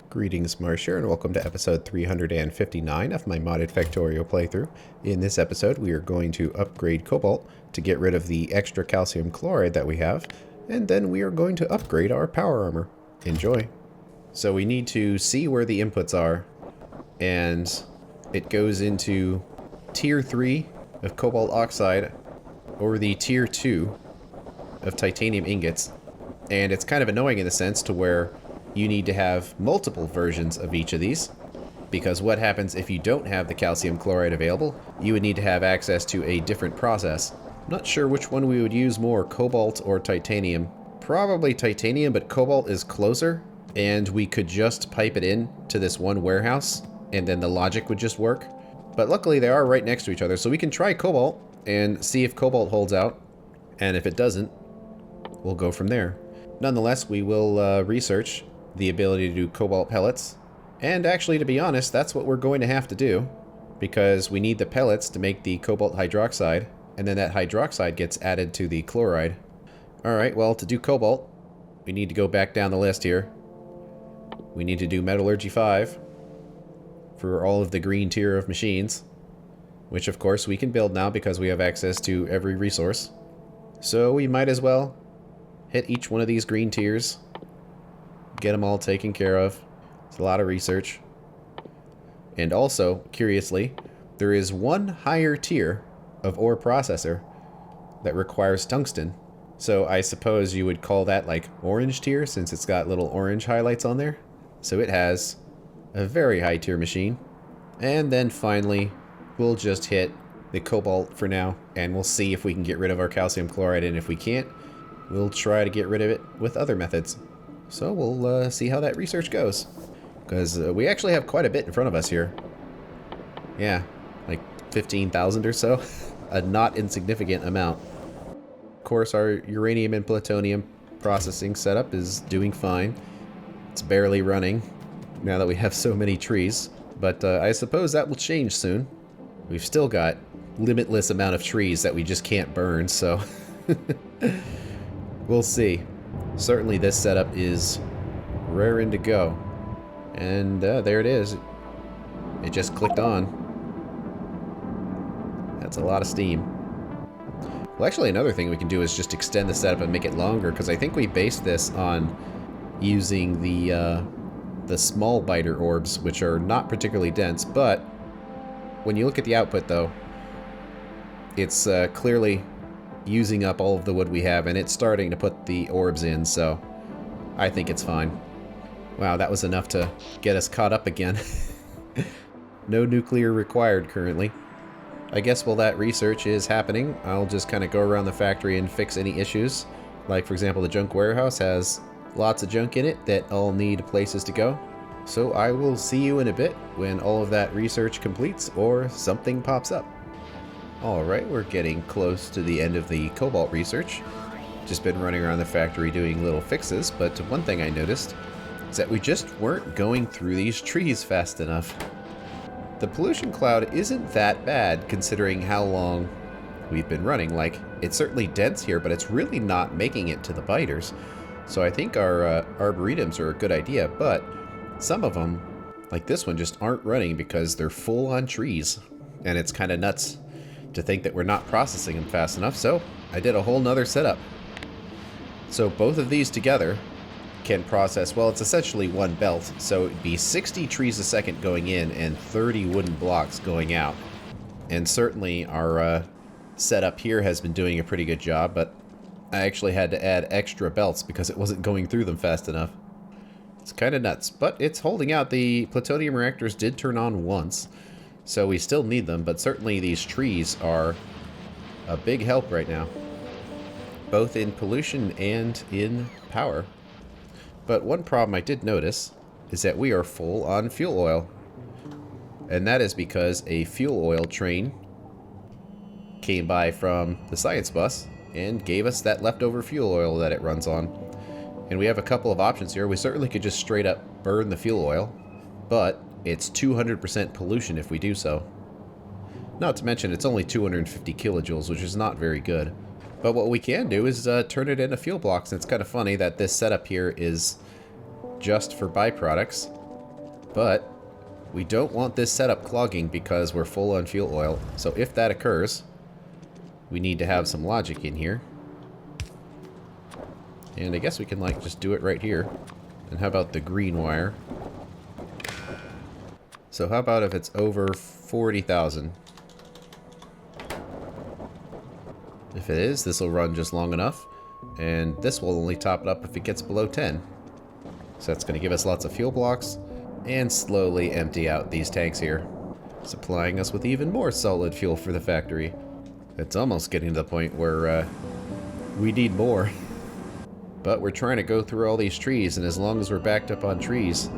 Greetings, Marsh here, and welcome to episode 359 of my modded Factorio playthrough. In this episode, we are going to upgrade Cobalt to get rid of the extra calcium chloride that we have, and then we are going to upgrade our power armor. Enjoy. So we need to see where the inputs are, and it goes into Tier 3 of Cobalt oxide or the Tier 2 of titanium ingots, and it's kind of annoying in the sense to where you need to have multiple versions of each of these, because what happens if you don't have the calcium chloride available? You would need to have access to a different process. I'm not sure which one we would use more, cobalt or titanium. Probably titanium, but cobalt is closer, and we could just pipe it in to this one warehouse, and then the logic would just work. But luckily they are right next to each other, so we can try cobalt and see if cobalt holds out, and if it doesn't, we'll go from there. Nonetheless, we will research the ability to do cobalt pellets, and actually, to be honest, that's what we're going to have to do, because we need the pellets to make the cobalt hydroxide, and then that hydroxide gets added to the chloride. Alright, well, to do cobalt, we need to go back down the list here. We need to do metallurgy 5 for all of the green tier of machines, which of course we can build now because we have access to every resource. So we might as well hit each one of these green tiers, get them all taken care of. It's a lot of research. And also, curiously, there is one higher tier of ore processor that requires tungsten. So I suppose you would call that like orange tier, since it's got little orange highlights on there. So it has a very high tier machine. And then finally, we'll just hit the cobalt for now, and we'll see if we can get rid of our calcium chloride, and if we can't, we'll try to get rid of it with other methods. So we'll see how that research goes, because we actually have quite a bit in front of us here. Yeah, like 15,000 or so, a not insignificant amount. Of course, our uranium and plutonium processing setup is doing fine. It's barely running now that we have so many trees, but I suppose that will change soon. We've still got limitless amount of trees that we just can't burn, so we'll see. Certainly this setup is raring to go. And there it is. It just clicked on. That's a lot of steam. Well, actually another thing we can do is just extend the setup and make it longer, because I think we based this on using the small biter orbs, which are not particularly dense, but when you look at the output though, it's clearly using up all of the wood we have, and it's starting to put the orbs in, so I think it's fine. Wow, that was enough to get us caught up again. No nuclear required currently. I guess while that research is happening, I'll just kind of go around the factory and fix any issues. Like, for example, the junk warehouse has lots of junk in it that all need places to go. So I will see you in a bit when all of that research completes or something pops up. Alright, we're getting close to the end of the cobalt research. Just been running around the factory doing little fixes, but one thing I noticed is that we just weren't going through these trees fast enough. The pollution cloud isn't that bad considering how long we've been running. Like, it's certainly dense here, but it's really not making it to the biters. So I think our arboretums are a good idea, but some of them, like this one, just aren't running because they're full on trees. And it's kind of nuts to think that we're not processing them fast enough, so I did a whole nother setup. So both of these together can process, well, it's essentially one belt, so it'd be 60 trees a second going in and 30 wooden blocks going out. And certainly our setup here has been doing a pretty good job, but I actually had to add extra belts because it wasn't going through them fast enough. It's kind of nuts, but it's holding out. The plutonium reactors did turn on once, so we still need them, but certainly these trees are a big help right now, both in pollution and in power. But one problem I did notice is that we are full on fuel oil, and that is because a fuel oil train came by from the science bus and gave us that leftover fuel oil that it runs on. And we have a couple of options here. We certainly could just straight up burn the fuel oil, but it's 200% pollution if we do so. Not to mention it's only 250 kilojoules, which is not very good. But what we can do is turn it into fuel blocks. And it's kind of funny that this setup here is just for byproducts. But we don't want this setup clogging because we're full on fuel oil. So if that occurs, we need to have some logic in here. And I guess we can like just do it right here. And how about the green wire? So how about if it's over 40,000? If it is, this will run just long enough. And this will only top it up if it gets below 10. So that's going to give us lots of fuel blocks and slowly empty out these tanks here, supplying us with even more solid fuel for the factory. It's almost getting to the point where we need more. But we're trying to go through all these trees, and as long as we're backed up on trees,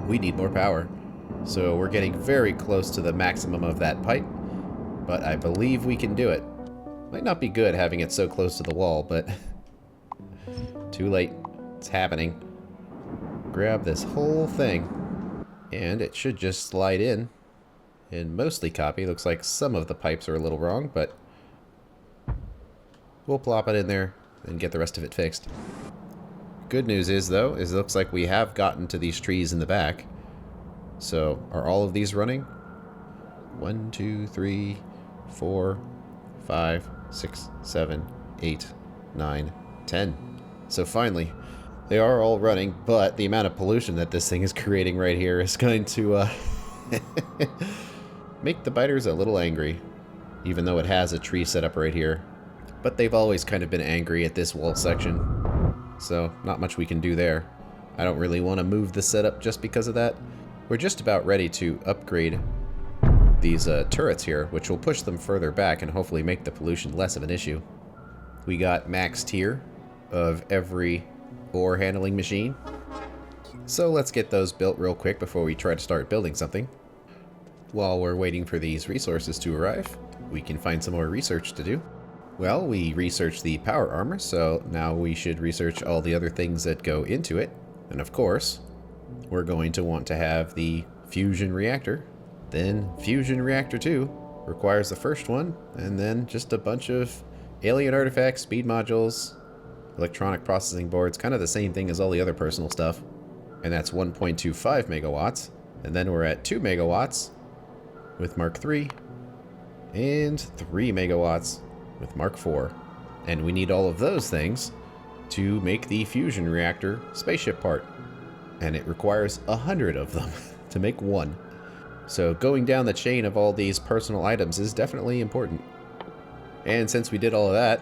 we need more power. So we're getting very close to the maximum of that pipe, but I believe we can do it. Might not be good having it so close to the wall, but too late. It's happening. Grab this whole thing, and it should just slide in and mostly copy. Looks like some of the pipes are a little wrong, but we'll plop it in there and get the rest of it fixed. Good news is, though, is it looks like we have gotten to these trees in the back. So, are all of these running? 1, 2, 3, 4, 5, 6, 7, 8, 9, 10. So finally, they are all running, but the amount of pollution that this thing is creating right here is going to make the biters a little angry, even though it has a tree set up right here. But they've always kind of been angry at this wall section, so not much we can do there. I don't really want to move the setup just because of that. We're just about ready to upgrade these turrets here, which will push them further back and hopefully make the pollution less of an issue. We got max tier of every ore handling machine, so let's get those built real quick before we try to start building something. While we're waiting for these resources to arrive, we can find some more research to do. Well, we researched the power armor, so now we should research all the other things that go into it. And of course, we're going to want to have the fusion reactor. Then fusion reactor 2 requires the first one, and then just a bunch of alien artifacts, speed modules, electronic processing boards, kind of the same thing as all the other personal stuff. And that's 1.25 megawatts. And then we're at 2 megawatts with Mark III, and 3 megawatts with Mark IV. And we need all of those things to make the fusion reactor spaceship part. And it requires 100 of them to make one. So going down the chain of all these personal items is definitely important. And since we did all of that,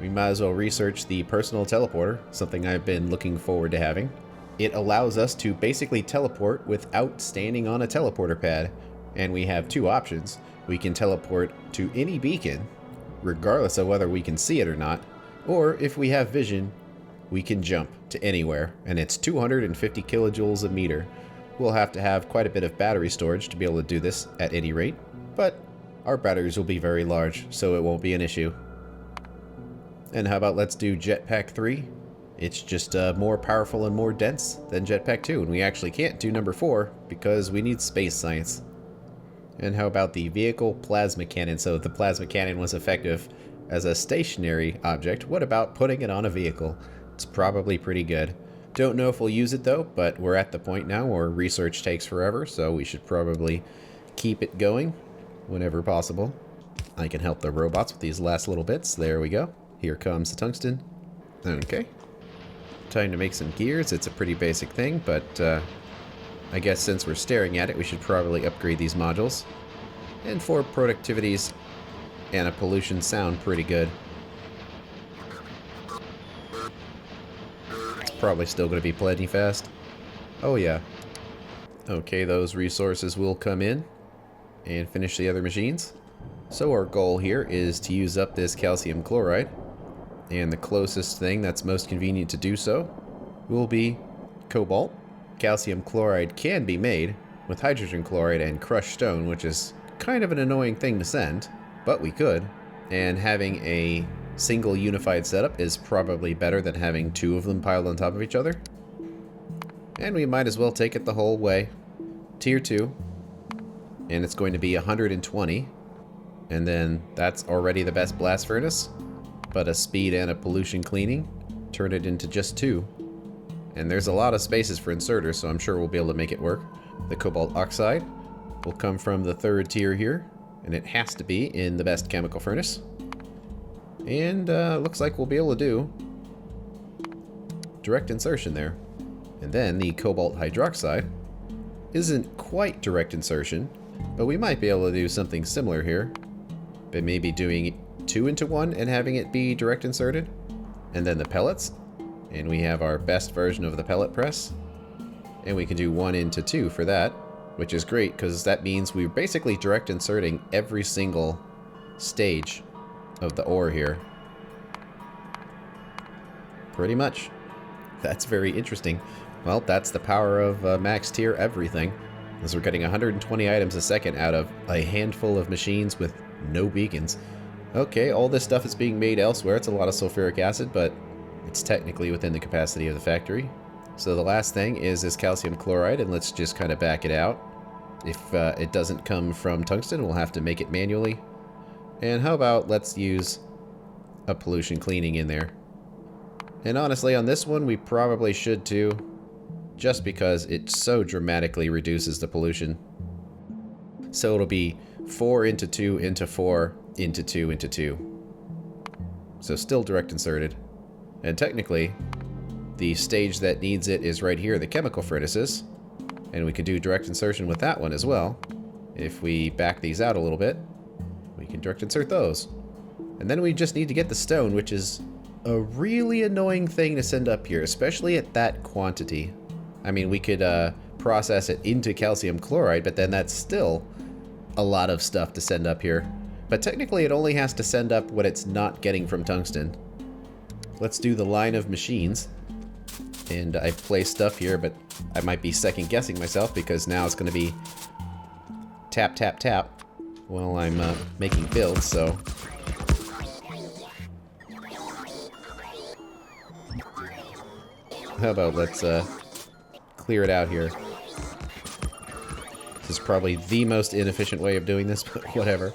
we might as well research the personal teleporter, something I've been looking forward to having. It allows us to basically teleport without standing on a teleporter pad. And we have two options. We can teleport to any beacon, regardless of whether we can see it or not. Or if we have vision, we can jump to anywhere, and it's 250 kilojoules a meter. We'll have to have quite a bit of battery storage to be able to do this at any rate, but our batteries will be very large, so it won't be an issue. And how about let's do Jetpack 3? It's just more powerful and more dense than Jetpack 2, and we actually can't do number 4 because we need space science. And how about the vehicle plasma cannon? So the plasma cannon was effective as a stationary object. What about putting it on a vehicle? It's probably pretty good. Don't know if we'll use it though, but we're at the point now where research takes forever, so we should probably keep it going whenever possible. I can help the robots with these last little bits. There we go. Here comes the tungsten. Okay. Time to make some gears. It's a pretty basic thing, but I guess since we're staring at it, we should probably upgrade these modules. And for productivities and a pollution sound pretty good. It's probably still going to be plenty fast. Oh yeah. Okay, those resources will come in and finish the other machines. So our goal here is to use up this calcium chloride. And the closest thing that's most convenient to do so will be cobalt. Calcium chloride can be made with hydrogen chloride and crushed stone, which is kind of an annoying thing to send, but we could. And having a single unified setup is probably better than having two of them piled on top of each other. And we might as well take it the whole way. Tier 2. And it's going to be 120. And then that's already the best blast furnace. But a speed and a pollution cleaning turn it into just 2. And there's a lot of spaces for inserters, so I'm sure we'll be able to make it work. The cobalt oxide will come from the third tier here, and it has to be in the best chemical furnace. And looks like we'll be able to do direct insertion there. And then the cobalt hydroxide isn't quite direct insertion, but we might be able to do something similar here. But maybe doing 2 into 1 and having it be direct inserted. And then the pellets. And we have our best version of the pellet press. And we can do 1 into 2 for that, which is great because that means we're basically direct inserting every single stage of the ore here. Pretty much. That's very interesting. Well, that's the power of max tier everything. As we're getting 120 items a second out of a handful of machines with no beacons. Okay, all this stuff is being made elsewhere. It's a lot of sulfuric acid, but it's technically within the capacity of the factory. So the last thing is this calcium chloride, and let's just kind of back it out. If it doesn't come from tungsten, we'll have to make it manually. And how about let's use a pollution cleaning in there. And honestly, on this one, we probably should too, just because it so dramatically reduces the pollution. So it'll be 4 into 2 into 4 into 2 into 2. So still direct inserted. And technically, the stage that needs it is right here, the chemical furnaces. And we could do direct insertion with that one as well. If we back these out a little bit, we can direct insert those. And then we just need to get the stone, which is a really annoying thing to send up here, especially at that quantity. I mean, we could process it into calcium chloride, but then that's still a lot of stuff to send up here. But technically, it only has to send up what it's not getting from tungsten. Let's do the line of machines. And I've placed stuff here, but I might be second guessing myself because now it's going to be tap, tap, tap while I'm making builds, so. How about let's clear it out here. This is probably the most inefficient way of doing this, but whatever.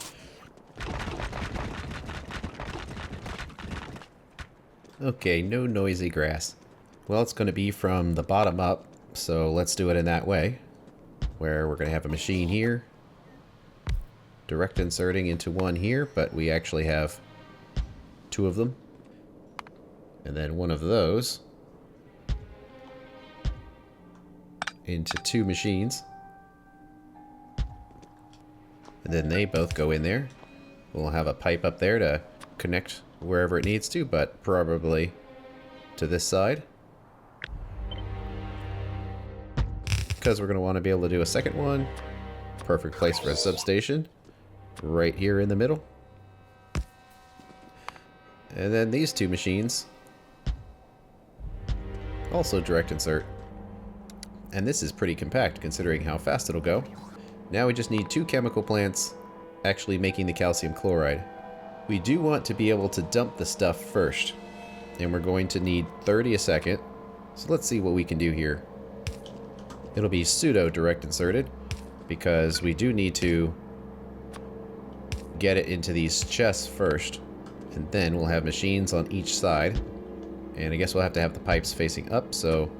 Okay, no noisy grass. Well, it's going to be from the bottom up, so let's do it in that way. Where we're going to have a machine here. Direct inserting into one here, but we actually have 2 of them. And then one of those into 2 machines. And then they both go in there. We'll have a pipe up there to connect wherever it needs to, but probably to this side. Because we're going to want to be able to do a second one. Perfect place for a substation. Right here in the middle. And then these 2 machines. Also direct insert. And this is pretty compact considering how fast it'll go. Now we just need 2 chemical plants actually making the calcium chloride. We do want to be able to dump the stuff first. And we're going to need 30 a second. So let's see what we can do here. It'll be pseudo direct inserted because we do need to get it into these chests first. And then we'll have machines on each side. And I guess we'll have to have the pipes facing up so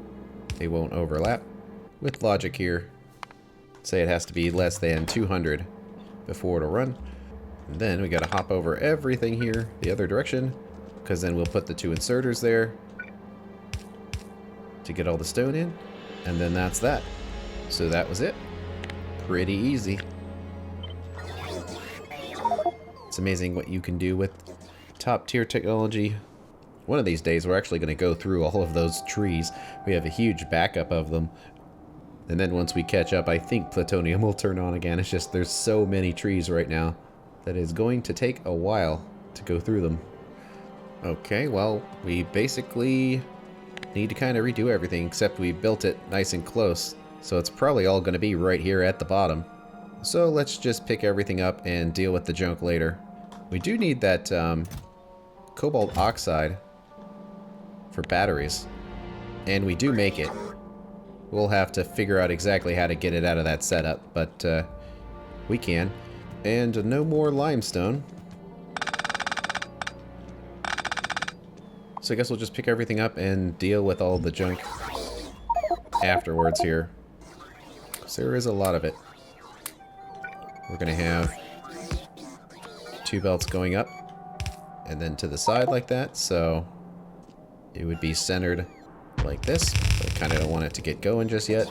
they won't overlap. With logic here, say it has to be less than 200 before it'll run. And then we gotta hop over everything here the other direction, because then we'll put the 2 inserters there to get all the stone in. And then that's that. So that was it. Pretty easy. It's amazing what you can do with top tier technology. One of these days we're actually going to go through all of those trees. We have a huge backup of them. And then once we catch up, I think plutonium will turn on again. It's just there's so many trees right now that it's going to take a while to go through them. Okay, well, we basically need to kind of redo everything, except we built it nice and close. So it's probably all going to be right here at the bottom. So let's just pick everything up and deal with the junk later. We do need that cobalt oxide for batteries. And we do make it. We'll have to figure out exactly how to get it out of that setup, but we can. And no more limestone. So I guess we'll just pick everything up and deal with all the junk afterwards here. So there is a lot of it. We're going to have 2 belts going up and then to the side like that. So it would be centered like this. But I kind of don't want it to get going just yet.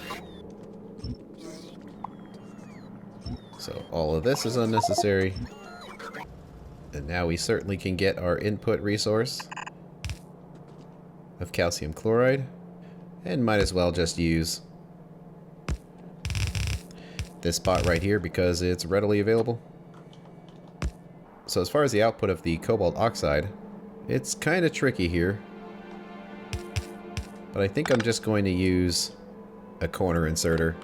So all of this is unnecessary. And now we certainly can get our input resource of calcium chloride. And might as well just use this spot right here because it's readily available. So as far as the output of the cobalt oxide, it's kind of tricky here. But I think I'm just going to use a corner inserter.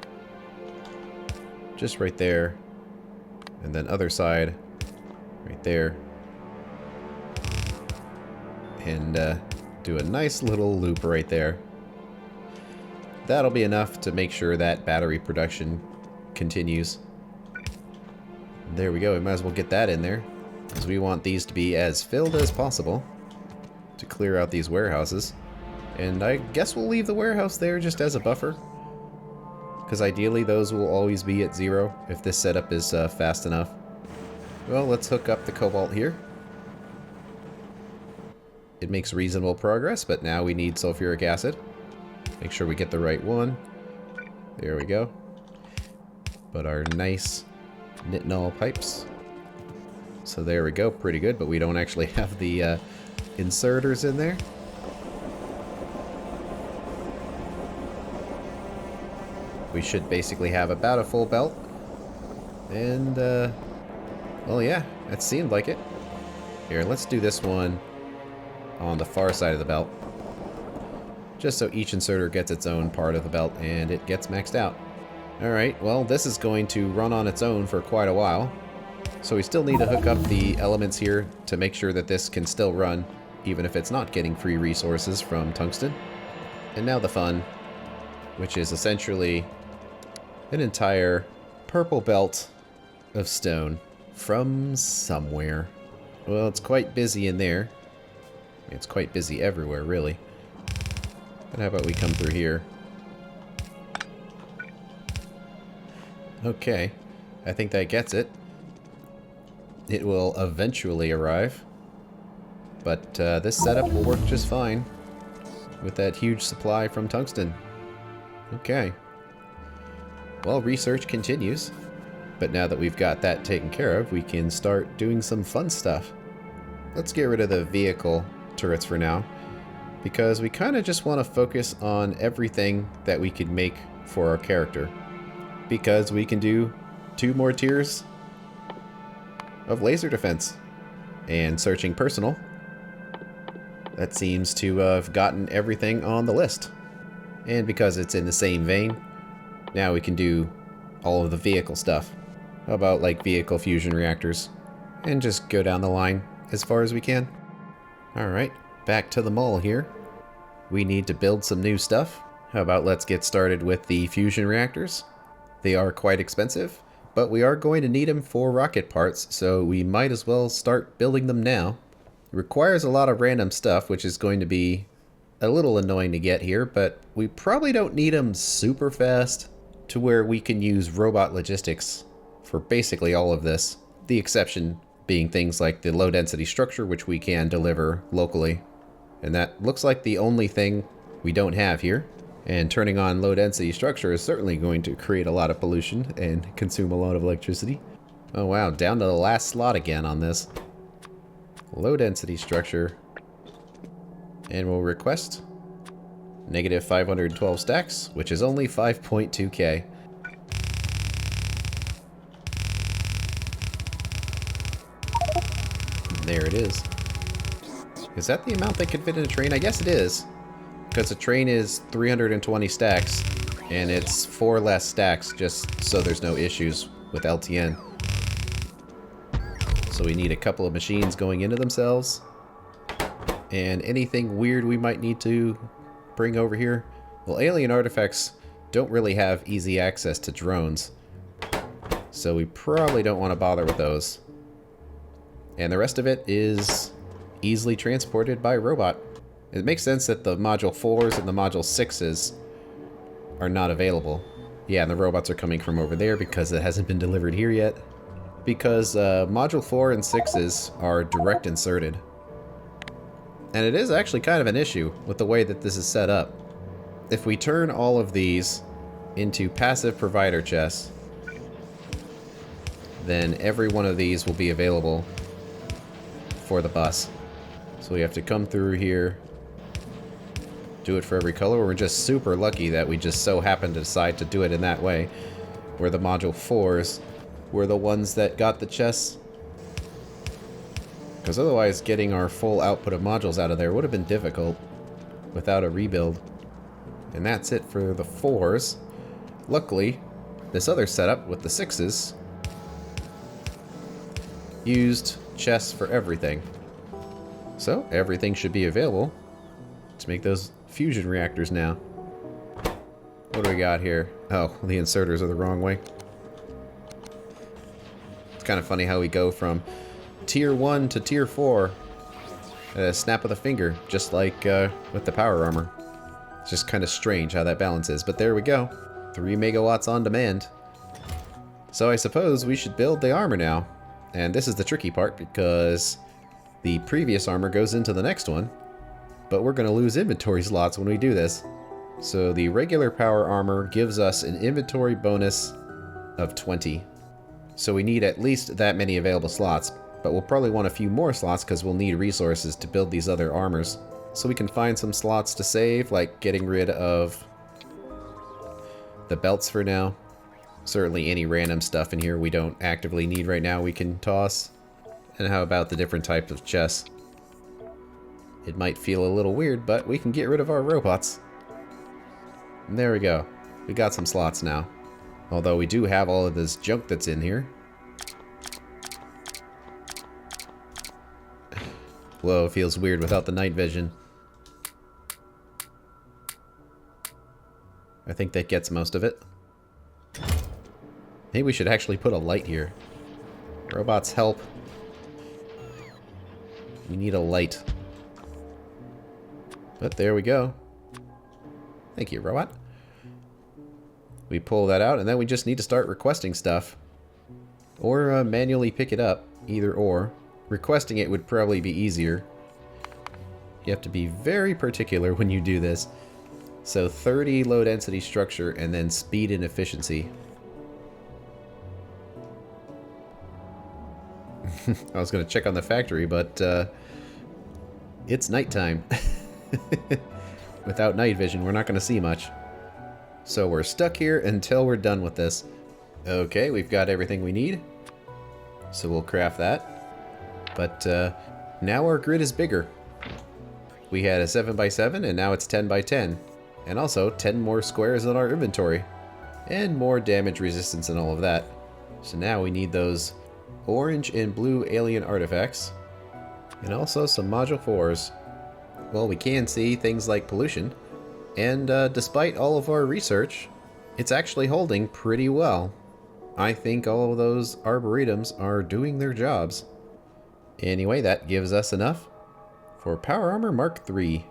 Just right there. And then other side right there. And do a nice little loop right there. That'll be enough to make sure that battery production continues. There we go, we might as well get that in there, because we want these to be as filled as possible to clear out these warehouses. And I guess we'll leave the warehouse there just as a buffer, because ideally those will always be at 0 if this setup is fast enough. Well, let's hook up the cobalt here. It makes reasonable progress, but now we need sulfuric acid. Make sure we get the right one. There we go. But our nice nitinol pipes. So there we go, pretty good, but we don't actually have the inserters in there. We should basically have about a full belt. And, well, yeah, that seemed like it. Here, let's do this one on the far side of the belt. Just so each inserter gets its own part of the belt and it gets maxed out. Alright, well, this is going to run on its own for quite a while. So we still need to hook up the elements here to make sure that this can still run, even if it's not getting free resources from tungsten. And now the fun, which is essentially an entire purple belt of stone from somewhere. Well, it's quite busy in there. It's quite busy everywhere, really. But how about we come through here? Okay, I think that gets it. It will eventually arrive. But this setup will work just fine with that huge supply from tungsten. Okay. Well, research continues. But now that we've got that taken care of, we can start doing some fun stuff. Let's get rid of the vehicle turrets for now, because we kind of just want to focus on everything that we could make for our character. Because we can do 2 more tiers of laser defense. And searching personal, that seems to have gotten everything on the list. And because it's in the same vein, now we can do all of the vehicle stuff. How about like vehicle fusion reactors? And just go down the line as far as we can. Alright, back to the mall here. We need to build some new stuff. How about let's get started with the fusion reactors? They are quite expensive, but we are going to need them for rocket parts, so we might as well start building them now. It requires a lot of random stuff, which is going to be a little annoying to get here, but we probably don't need them super fast to where we can use robot logistics for basically all of this. The exception being things like the low density structure, which we can deliver locally. And that looks like the only thing we don't have here. And turning on low density structure is certainly going to create a lot of pollution and consume a lot of electricity. Oh wow, down to the last slot again on this. Low density structure. And we'll request negative 512 stacks, which is only 5.2k. There it is. Is that the amount that could fit in a train? I guess it is. Because a train is 320 stacks, and it's 4 less stacks just so there's no issues with LTN. So we need a couple of machines going into themselves. And anything weird we might need to bring over here. Well, alien artifacts don't really have easy access to drones. So we probably don't want to bother with those. And the rest of it is easily transported by robot. It makes sense that the Module 4s and the Module 6s are not available. Yeah, and the robots are coming from over there because it hasn't been delivered here yet. Because Module 4 and 6s are direct inserted. And it is actually kind of an issue with the way that this is set up. If we turn all of these into passive provider chests, then every one of these will be available for the bus. So we have to come through here, do it for every color. We're just super lucky that we just so happen to decide to do it in that way, where the Module 4s were the ones that got the chests. Because otherwise getting our full output of modules out of there would have been difficult without a rebuild. And that's it for the 4s. Luckily, this other setup with the 6s used chests for everything. So everything should be available to make those fusion reactors now. What do we got here? Oh, the inserters are the wrong way. It's kind of funny how we go from Tier 1 to Tier 4 at a snap of the finger, just like with the power armor. It's just kind of strange how that balance is, but there we go. 3 megawatts on demand. So I suppose we should build the armor now. And this is the tricky part because the previous armor goes into the next one, but we're going to lose inventory slots when we do this. So the regular power armor gives us an inventory bonus of 20. So we need at least that many available slots, but we'll probably want a few more slots because we'll need resources to build these other armors. So we can find some slots to save, like getting rid of the belts for now. Certainly any random stuff in here we don't actively need right now we can toss. And how about the different types of chests? It might feel a little weird, but we can get rid of our robots. And there we go. We got some slots now. Although we do have all of this junk that's in here. Whoa, it feels weird without the night vision. I think that gets most of it. Maybe we should actually put a light here. Robots help. We need a light. But there we go. Thank you, robot. We pull that out, and then we just need to start requesting stuff. Or manually pick it up. Either or. Requesting it would probably be easier. You have to be very particular when you do this. So 30 low density structure, and then speed and efficiency. I was going to check on the factory, but it's nighttime. Without night vision, we're not going to see much. So we're stuck here until we're done with this. Okay, we've got everything we need. So we'll craft that. But now our grid is bigger. We had a 7x7 and now it's 10x10. And also 10 more squares in our inventory. And more damage resistance and all of that. So now we need those orange and blue alien artifacts, and also some Module 4s. Well, we can see things like pollution, and despite all of our research, it's actually holding pretty well. I think all of those arboretums are doing their jobs. Anyway, that gives us enough for Power Armor Mark III.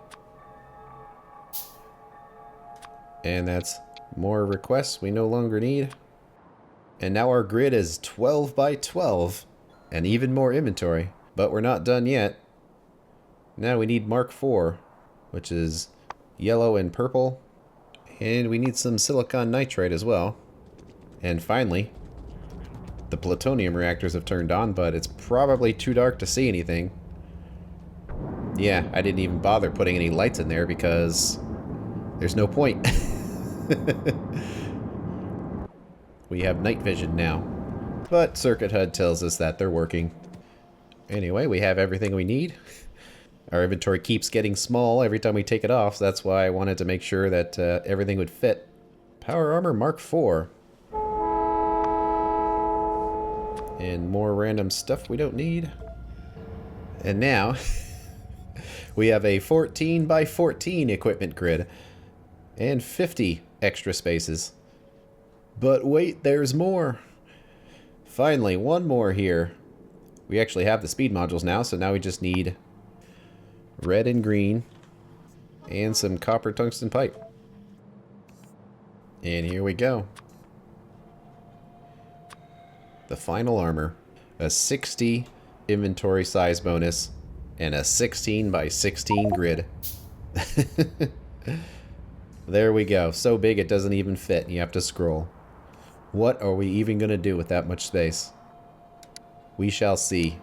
And that's more requests we no longer need. And now our grid is 12 by 12 and even more inventory. But we're not done yet. Now we need Mark IV, which is yellow and purple. And we need some silicon nitride as well. And finally, the plutonium reactors have turned on, but it's probably too dark to see anything. Yeah, I didn't even bother putting any lights in there because there's no point. We have night vision now. But Circuit HUD tells us that they're working. Anyway, we have everything we need. Our inventory keeps getting small every time we take it off, so that's why I wanted to make sure that everything would fit. Power Armor Mark IV. And more random stuff we don't need. And now, we have a 14 by 14 equipment grid. And 50 extra spaces. But wait, there's more. Finally, one more here. We actually have the speed modules now, so now we just need red and green and some copper tungsten pipe. And here we go. The final armor. A 60 inventory size bonus and a 16 by 16 grid. There we go. So big it doesn't even fit and you have to scroll. What are we even going to do with that much space? We shall see.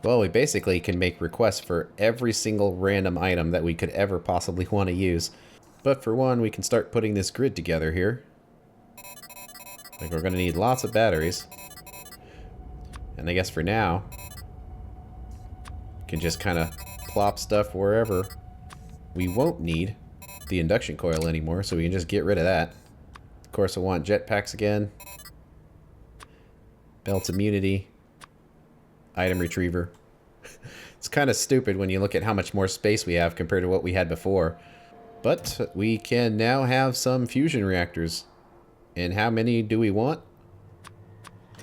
Well, we basically can make requests for every single random item that we could ever possibly want to use. But for one, we can start putting this grid together here. Like, we're going to need lots of batteries. And I guess for now, we can just kind of plop stuff wherever. We won't need the induction coil anymore, so we can just get rid of that. Of course, I want jetpacks again. Belt immunity. Item retriever. It's kind of stupid when you look at how much more space we have compared to what we had before. But we can now have some fusion reactors. And how many do we want?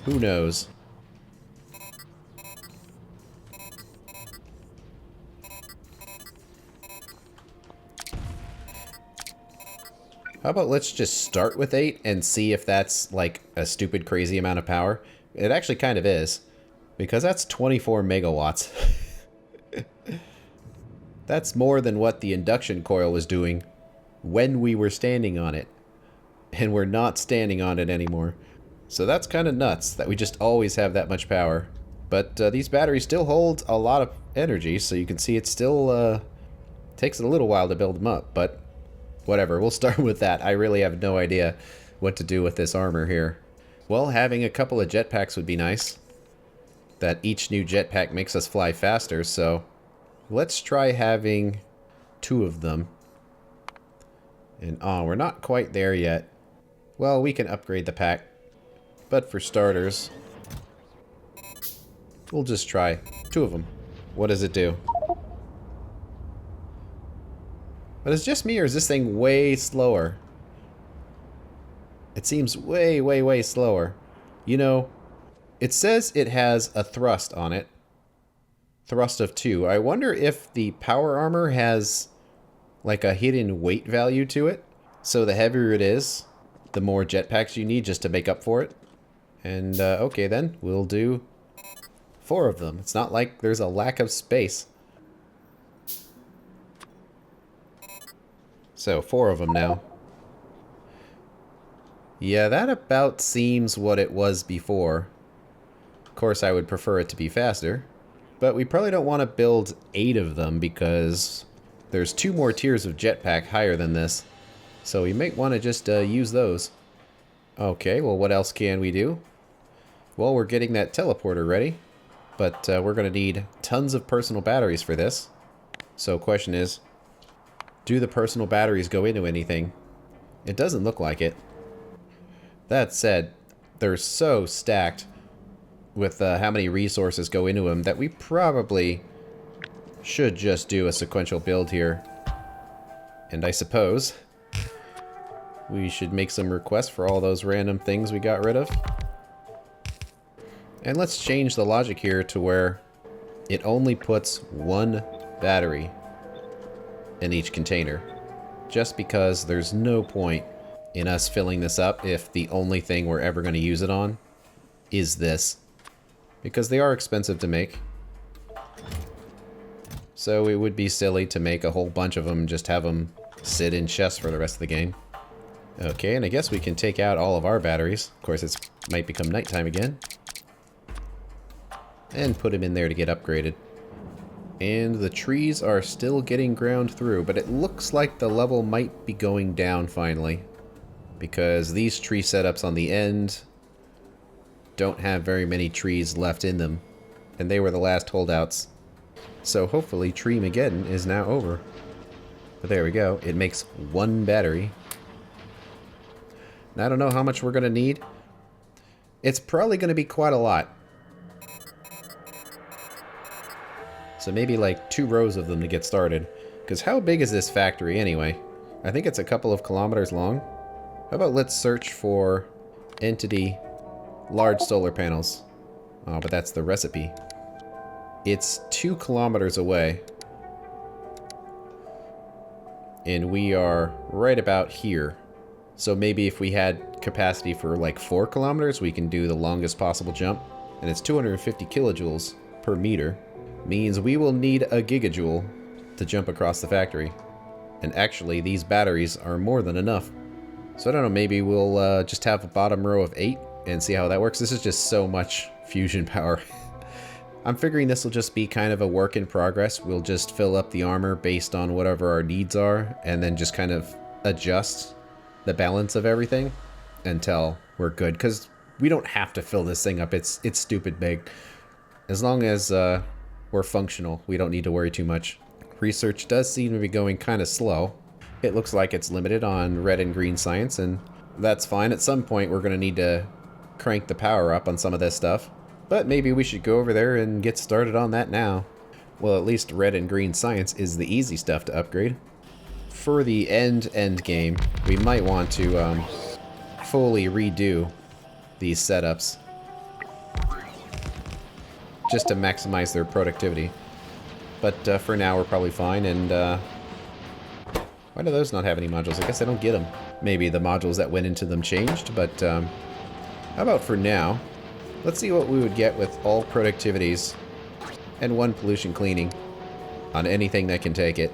Who knows? How about let's just start with 8 and see if that's like a stupid crazy amount of power? It actually kind of is. Because that's 24 megawatts. That's more than what the induction coil was doing when we were standing on it. And we're not standing on it anymore. So that's kind of nuts that we just always have that much power. But these batteries still hold a lot of energy, so you can see it still takes it a little while to build them up. But whatever, we'll start with that. I really have no idea what to do with this armor here. Well, having a couple of jetpacks would be nice. That each new jetpack makes us fly faster, so let's try having 2 of them. And we're not quite there yet. Well, we can upgrade the pack. But for starters, we'll just try 2 of them. What does it do? But is it just me, or is this thing way slower? It seems way, way, way slower. You know, it says it has a thrust on it. Thrust of 2. I wonder if the power armor has like a hidden weight value to it. So the heavier it is, the more jetpacks you need just to make up for it. And okay then, we'll do 4 of them. It's not like there's a lack of space. So 4 of them now. Yeah, that about seems what it was before. Of course, I would prefer it to be faster. But we probably don't want to build 8 of them because there's 2 more tiers of jetpack higher than this. So we might want to just use those. Okay, well, what else can we do? Well, we're getting that teleporter ready. But we're going to need tons of personal batteries for this. So question is, do the personal batteries go into anything? It doesn't look like it. That said, they're so stacked with how many resources go into them that we probably should just do a sequential build here. And I suppose we should make some requests for all those random things we got rid of. And let's change the logic here to where it only puts 1 battery in each container. Just because there's no point in us filling this up if the only thing we're ever going to use it on is this. Because they are expensive to make. So it would be silly to make a whole bunch of them and just have them sit in chests for the rest of the game. Okay, and I guess we can take out all of our batteries. Of course, it might become nighttime again. And put them in there to get upgraded. And the trees are still getting ground through, but it looks like the level might be going down finally. Because these tree setups on the end don't have very many trees left in them. And they were the last holdouts. So hopefully Tree-mageddon is now over. But there we go. It makes 1 battery. And I don't know how much we're going to need. It's probably going to be quite a lot. So maybe like 2 rows of them to get started. Because how big is this factory anyway? I think it's a couple of kilometers long. How about let's search for entity large solar panels. Oh, but that's the recipe. It's 2 kilometers away. And we are right about here. So maybe if we had capacity for like 4 kilometers, we can do the longest possible jump. And it's 250 kilojoules per meter. Means we will need a gigajoule to jump across the factory. And actually, these batteries are more than enough. So I don't know, maybe we'll just have a bottom row of 8 and see how that works. This is just so much fusion power. I'm figuring this will just be kind of a work in progress. We'll just fill up the armor based on whatever our needs are, and then just kind of adjust the balance of everything until we're good. Because we don't have to fill this thing up. It's stupid big. As long as we're functional, we don't need to worry too much. Research does seem to be going kind of slow. It looks like it's limited on red and green science, and that's fine. At some point, we're going to need to crank the power up on some of this stuff. But maybe we should go over there and get started on that now. Well, at least red and green science is the easy stuff to upgrade. For the end game, we might want to fully redo these setups just to maximize their productivity. But for now, we're probably fine. And why do those not have any modules? I guess I don't get them. Maybe the modules that went into them changed, but how about for now? Let's see what we would get with all productivities and 1 pollution cleaning on anything that can take it.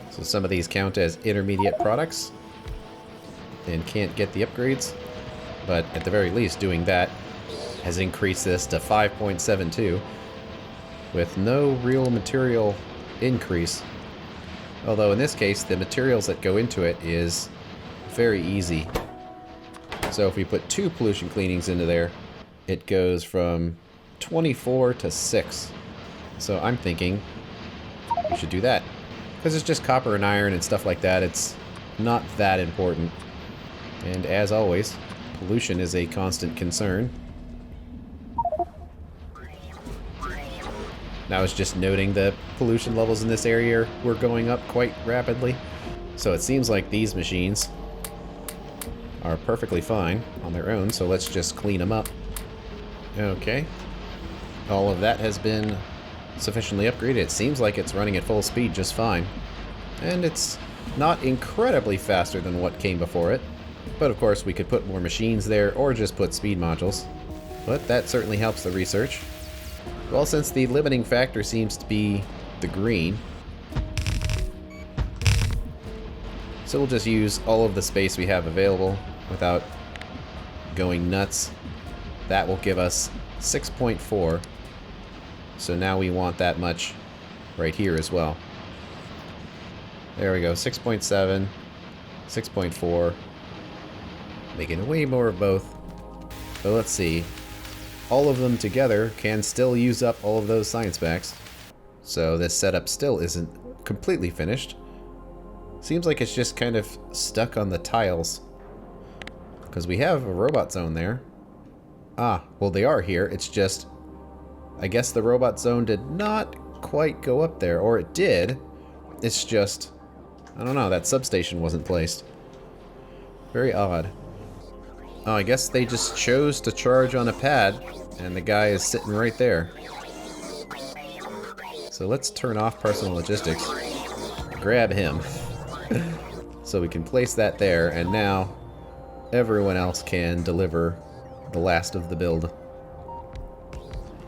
So some of these count as intermediate products and can't get the upgrades, but at the very least doing that has increased this to 5.72 with no real material increase. Although in this case, the materials that go into it is very easy. So if we put 2 pollution cleanings into there, it goes from 24 to 6. So I'm thinking we should do that. Because it's just copper and iron and stuff like that. It's not that important. And as always, pollution is a constant concern. Now I was just noting the pollution levels in this area were going up quite rapidly. So it seems like these machines are perfectly fine on their own, so let's just clean them up. Okay. All of that has been sufficiently upgraded. It seems like it's running at full speed just fine. And it's not incredibly faster than what came before it. But of course we could put more machines there or just put speed modules. But that certainly helps the research. Well, since the limiting factor seems to be the green, so we'll just use all of the space we have available without going nuts. That will give us 6.4. So now we want that much right here as well. There we go, 6.7, 6.4. Making way more of both. But let's see. All of them together can still use up all of those science packs. So this setup still isn't completely finished. Seems like it's just kind of stuck on the tiles. Because we have a robot zone there. Ah, well they are here. It's just, I guess the robot zone did not quite go up there. Or it did. It's just, I don't know, that substation wasn't placed. Very odd. Oh, I guess they just chose to charge on a pad. And the guy is sitting right there. So let's turn off personal logistics. Grab him. So we can place that there, and now everyone else can deliver the last of the build.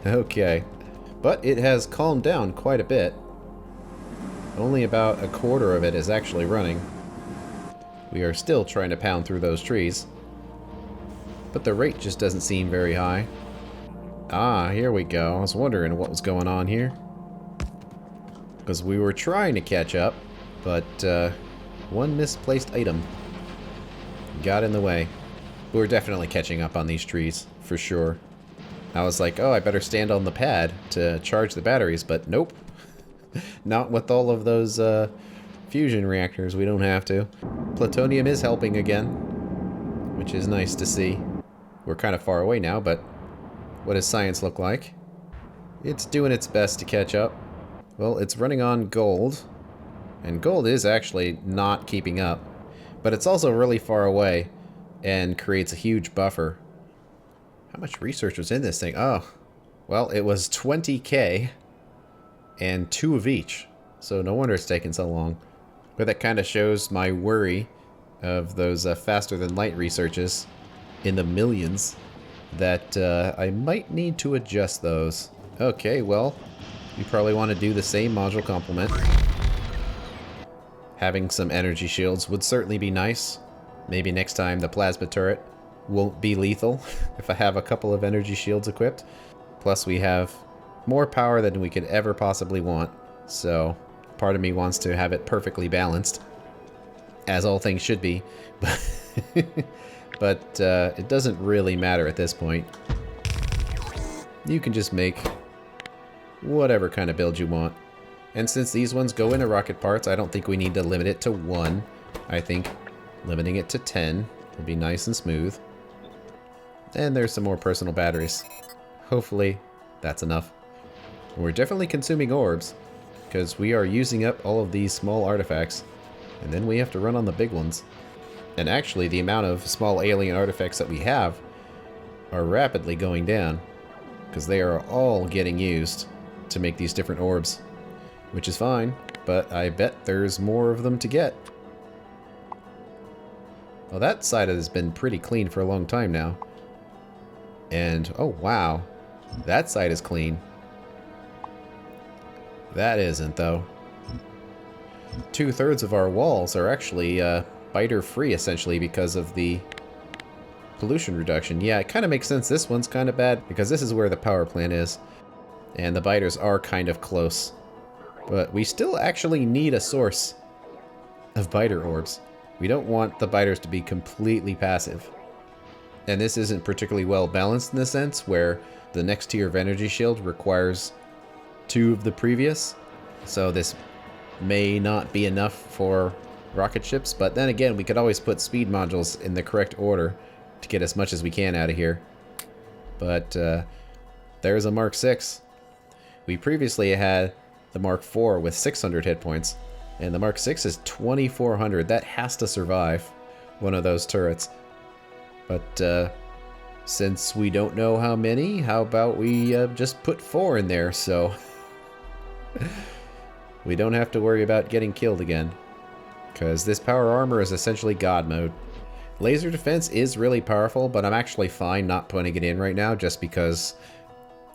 Okay. But it has calmed down quite a bit. Only about a quarter of it is actually running. We are still trying to pound through those trees. But the rate just doesn't seem very high. Ah, here we go. I was wondering what was going on here. Because we were trying to catch up, but one misplaced item got in the way. We were definitely catching up on these trees, for sure. I was like, oh, I better stand on the pad to charge the batteries, but nope. Not with all of those fusion reactors, we don't have to. Plutonium is helping again, which is nice to see. We're kind of far away now, but what does science look like? It's doing its best to catch up. Well, it's running on gold, and gold is actually not keeping up, but it's also really far away and creates a huge buffer. How much research was in this thing? Oh, well, it was 20K and 2 of each. so no wonder it's taking so long. But that kind of shows my worry of those faster than light researches in the millions, that I might need to adjust those. Okay, well, you probably want to do the same module complement. Having some energy shields would certainly be nice. Maybe next time the plasma turret won't be lethal if I have a couple of energy shields equipped. Plus we have more power than we could ever possibly want, so part of me wants to have it perfectly balanced, as all things should be, but it doesn't really matter at this point. You can just make whatever kind of build you want. And since these ones go into rocket parts, I don't think we need to limit it to 1. I think limiting it to 10 will be nice and smooth. And there's some more personal batteries. Hopefully that's enough. We're definitely consuming orbs, because we are using up all of these small artifacts, and then we have to run on the big ones. And actually the amount of small alien artifacts that we have are rapidly going down, because they are all getting used to make these different orbs. Which is fine, but I bet there's more of them to get. Well, that side has been pretty clean for a long time now. And, oh wow, that side is clean. That isn't, though. 2/3 of our walls are actually biter-free, essentially, because of the pollution reduction. Yeah, it kind of makes sense. This one's kind of bad, because this is where the power plant is. And the biters are kind of close. But we still actually need a source of biter orbs. We don't want the biters to be completely passive. And this isn't particularly well balanced in the sense where the next tier of energy shield requires 2 of the previous. So this may not be enough for rocket ships, but then again, we could always put speed modules in the correct order to get as much as we can out of here. But there's a Mark 6. We previously had the Mark 4 with 600 hit points, and the Mark 6 is 2400. That has to survive one of those turrets. But since we don't know how many, how about we just put 4 in there, so we don't have to worry about getting killed again. Because this power armor is essentially God mode. Laser defense is really powerful, but I'm actually fine not putting it in right now just because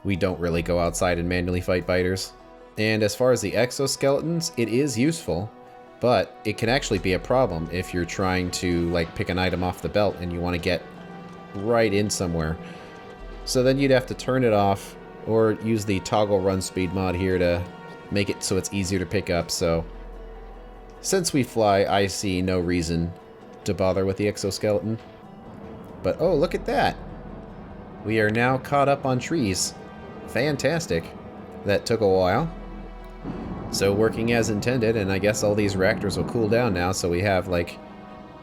we don't really go outside and manually fight biters. And as far as the exoskeletons, it is useful, but it can actually be a problem if you're trying to like pick an item off the belt and you want to get right in somewhere. So then you'd have to turn it off or use the toggle run speed mod here to make it so it's easier to pick up. So since we fly, I see no reason to bother with the exoskeleton. But oh, look at that! We are now caught up on trees. Fantastic. That took a while. So working as intended, and I guess all these reactors will cool down now, so we have like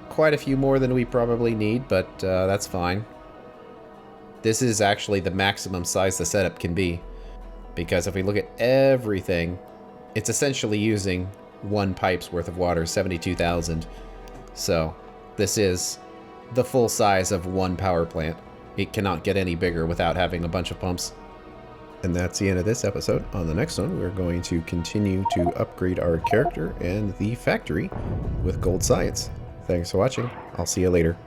quite a few more than we probably need, but that's fine. This is actually the maximum size the setup can be, because if we look at everything, it's essentially using 1 pipe's worth of water, 72,000. So this is the full size of 1 power plant. It cannot get any bigger without having a bunch of pumps. And that's the end of this episode. On the next one, we're going to continue to upgrade our character and the factory with gold science. Thanks for watching. I'll see you later.